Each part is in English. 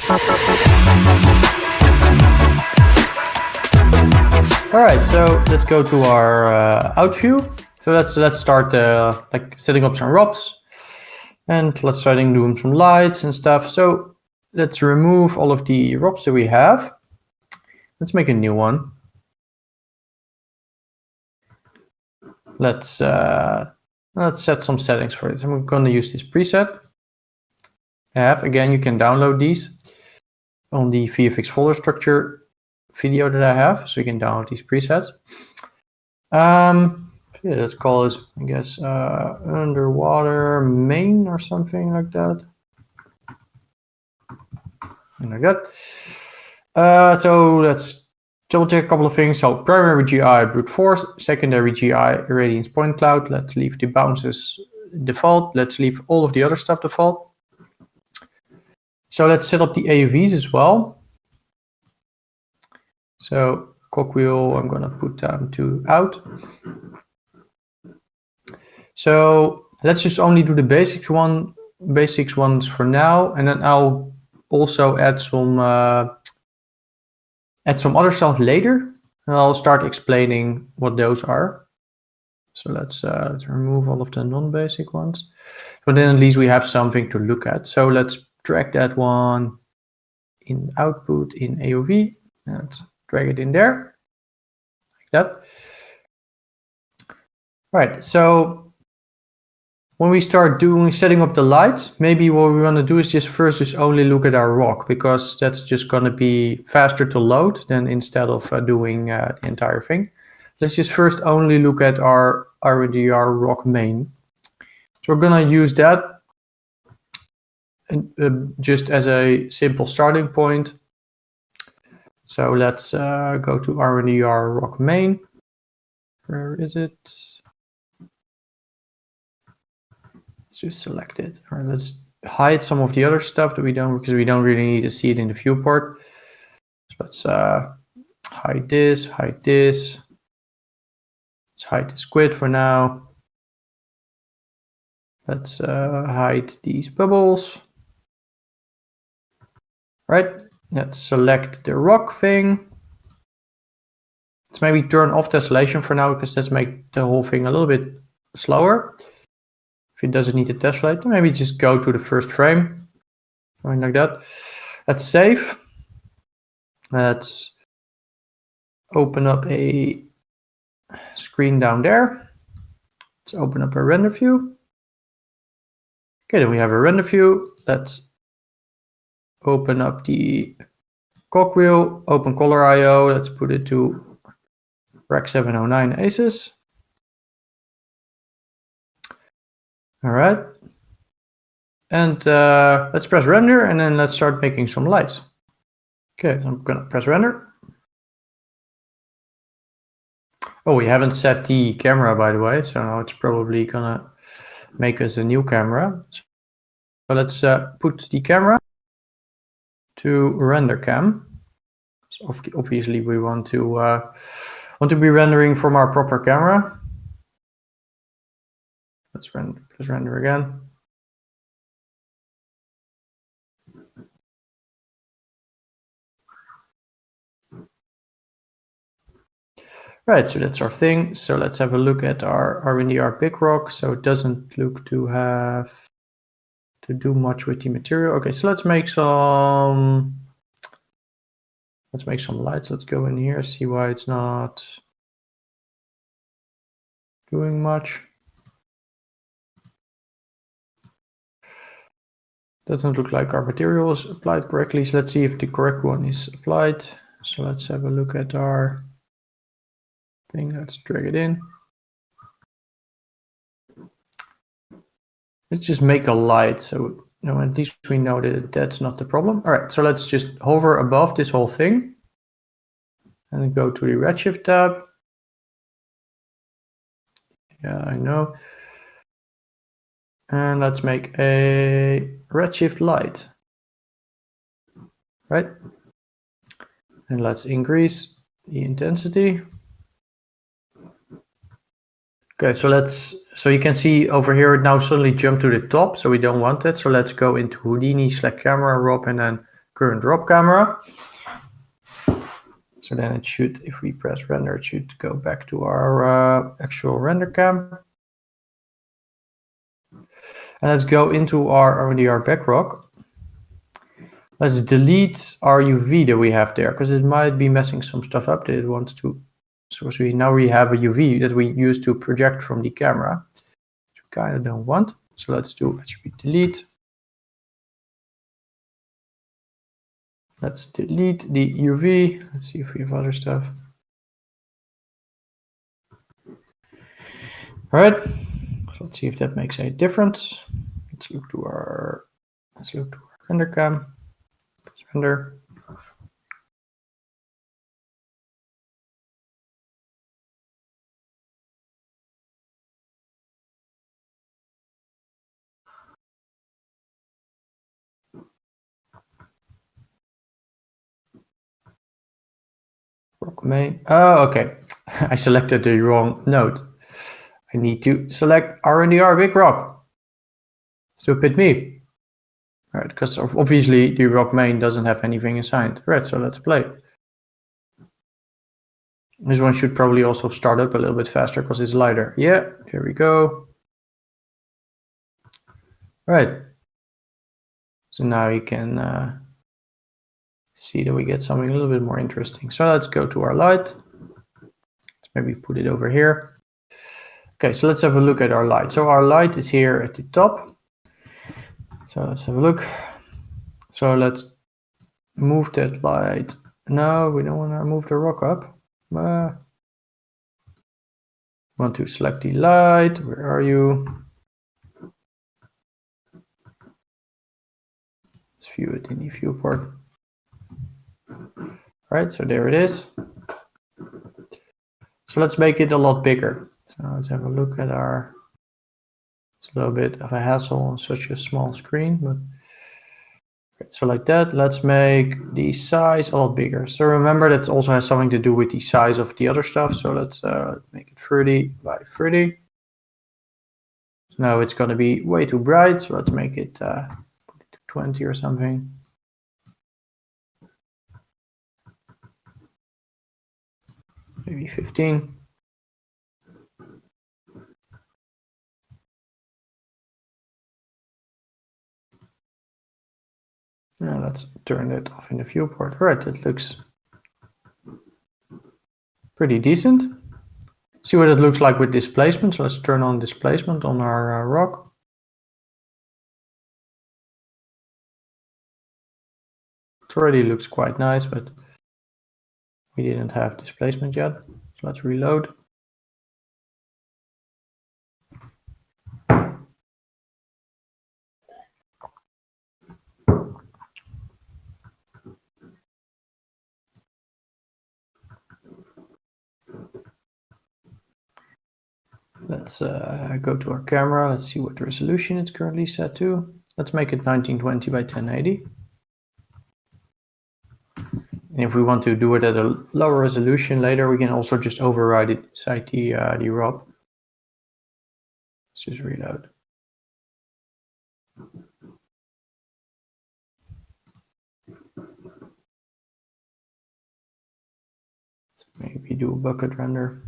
All right, so let's go to our out view. So let's start like setting up some ROPs, and let's start doing some lights and stuff. So let's remove all of the ROPs that we have. Let's make a new one. Let's set some settings for it. I'm going to use this preset. Again, you can download these on the VFX folder structure video that I have, so you can download these presets. Yeah, let's call this, I guess, underwater main or something like that. And like that. So let's double check a couple of things. So primary GI brute force, secondary GI radiance point cloud. Let's leave the bounces default. Let's leave all of the other stuff default. So let's set up the AUVs as well. So cogwheel, I'm gonna put down to out. So let's just only do the basics ones for now, and then I'll also add some other stuff later. And I'll start explaining what those are. So let's remove all of the non-basic ones. But then at least we have something to look at. So let's drag that one in output in AOV. And let's drag it in there, like that. All right, so when we start setting up the lights, maybe what we want to do is just only look at our rock, because that's just going to be faster to load than instead of doing the entire thing. Let's just first only look at our RDR rock main. So we're going to use that just as a simple starting point. So let's go to RDR rock main. Where is it? Let's just select it. All right, let's hide some of the other stuff that we don't, because we don't really need to see it in the viewport. So let's hide this, hide this. Let's hide the squid for now. Let's hide these bubbles. Right, let's select the rock thing. Let's maybe turn off tessellation for now, because let's make the whole thing a little bit slower. If it doesn't need to tessellate, maybe just go to the first frame, something like that. Let's save. Let's open up a screen down there. Let's open up a render view. Okay, then we have a render view. Let's open up the cogwheel, open color IO. Let's put it to Rec 709 ACES. All right. And let's press render, and then let's start making some lights. Okay, so I'm gonna press render. Oh, we haven't set the camera, by the way, so now it's probably gonna make us a new camera. So let's put the camera to render cam. So obviously we want to be rendering from our proper camera. Let's press render again. Right, so that's our thing. So let's have a look at our RNDR big rock. So it doesn't look to have to do much with the material. Okay, so let's make some lights. Let's go in here, see why it's not doing much. Doesn't look like our material is applied correctly. So let's see if the correct one is applied. So let's have a look at our thing. Let's drag it in. Let's just make a light, so at least we know that that's not the problem. All right, so let's just hover above this whole thing and then go to the redshift tab. Yeah, I know. And let's make a redshift light, right? And let's increase the intensity. Okay, so you can see over here it now suddenly jumped to the top, so we don't want that. So let's go into Houdini /camera ROP and then current drop camera. So then it should, if we press render, it should go back to our actual render cam. And let's go into our RDR backrock. Let's delete our UV that we have there, because it might be messing some stuff up that it wants to. So now we have a UV that we use to project from the camera, which we kind of don't want. So let's delete. Let's delete the UV. Let's see if we have other stuff. All right. So let's see if that makes a difference. Let's look to our render cam. Press render. Rock main. Oh, okay. I selected the wrong node. I need to select RNDR big rock. Stupid me. All right, because obviously the rock main doesn't have anything assigned. Right, so let's play. This one should probably also start up a little bit faster because it's lighter. Yeah, here we go. All right. So now you can see that we get something a little bit more interesting. So let's go to our light. Let's maybe put it over here. Okay, so let's have a look at our light. So our light is here at the top. So let's have a look. So let's move that light. No, we don't want to move the rock up. Want to select the light. Where are you? Let's view it in the viewport. All right, so there it is. So let's make it a lot bigger. So let's have a look at our. It's a little bit of a hassle on such a small screen, but so like that. Let's make the size a lot bigger. So remember that also has something to do with the size of the other stuff. So let's make it 30 by 30. So now it's going to be way too bright. So let's make it, put it to 20 or something. Maybe 15. Now let's turn it off in the viewport. All right, it looks pretty decent. See what it looks like with displacement. So let's turn on displacement on our rock. It already looks quite nice, but we didn't have displacement yet. So let's reload. Let's go to our camera. Let's see what resolution it's currently set to. Let's make it 1920 by 1080. And if we want to do it at a lower resolution later, we can also just override it inside the ROP. Let's just reload. Let's maybe do a bucket render.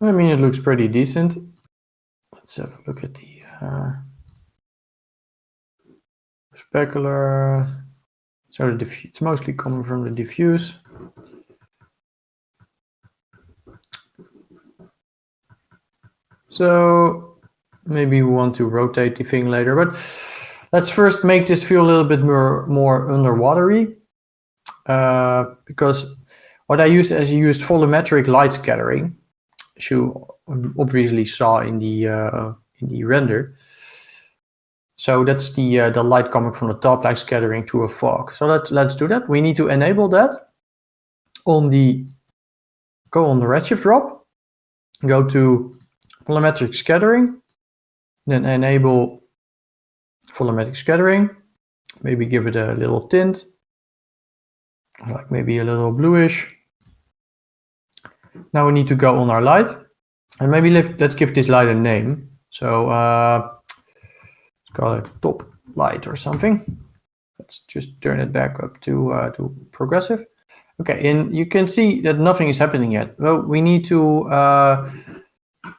I mean, it looks pretty decent. Let's have a look at the specular. So it's mostly coming from the diffuse. So maybe we want to rotate the thing later, but let's first make this feel a little bit more underwatery. Because what I used is used volumetric light scattering, as you obviously saw in the render. So that's the light coming from the top, like scattering through a fog. So let's do that. We need to enable that on the redshift drop, go to volumetric scattering, then enable volumetric scattering, maybe give it a little tint, like maybe a little bluish. Now we need to go on our light, and maybe let's give this light a name. So let's call it top light or something. Let's just turn it back up to progressive. Okay, and you can see that nothing is happening yet. Well, we need to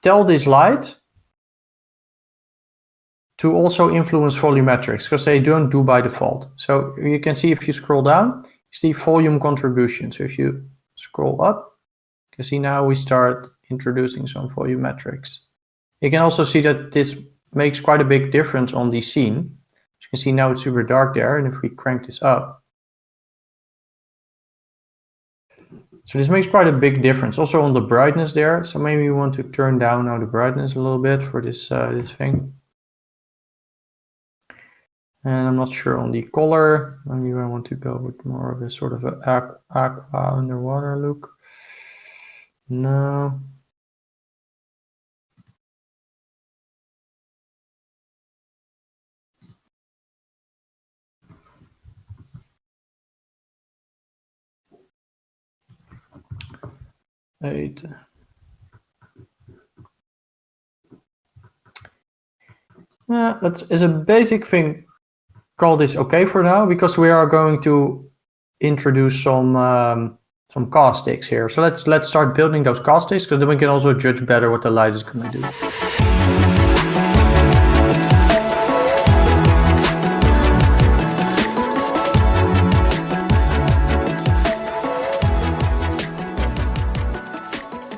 tell this light to also influence volumetrics, because they don't do by default. So you can see if you scroll down, you see volume contribution. So if you scroll up, you can see now we start introducing some volumetrics. You can also see that this makes quite a big difference on the scene. As you can see now it's super dark there, and if we crank this up, so this makes quite a big difference. Also on the brightness there. So maybe we want to turn down now the brightness a little bit for this this thing. And I'm not sure on the color. Maybe I want to go with more of a sort of an aqua underwater look. No. Eight. Let's, as a basic thing, call this okay for now, because we are going to introduce some caustics here. So let's start building those caustics, because then we can also judge better what the light is going to do.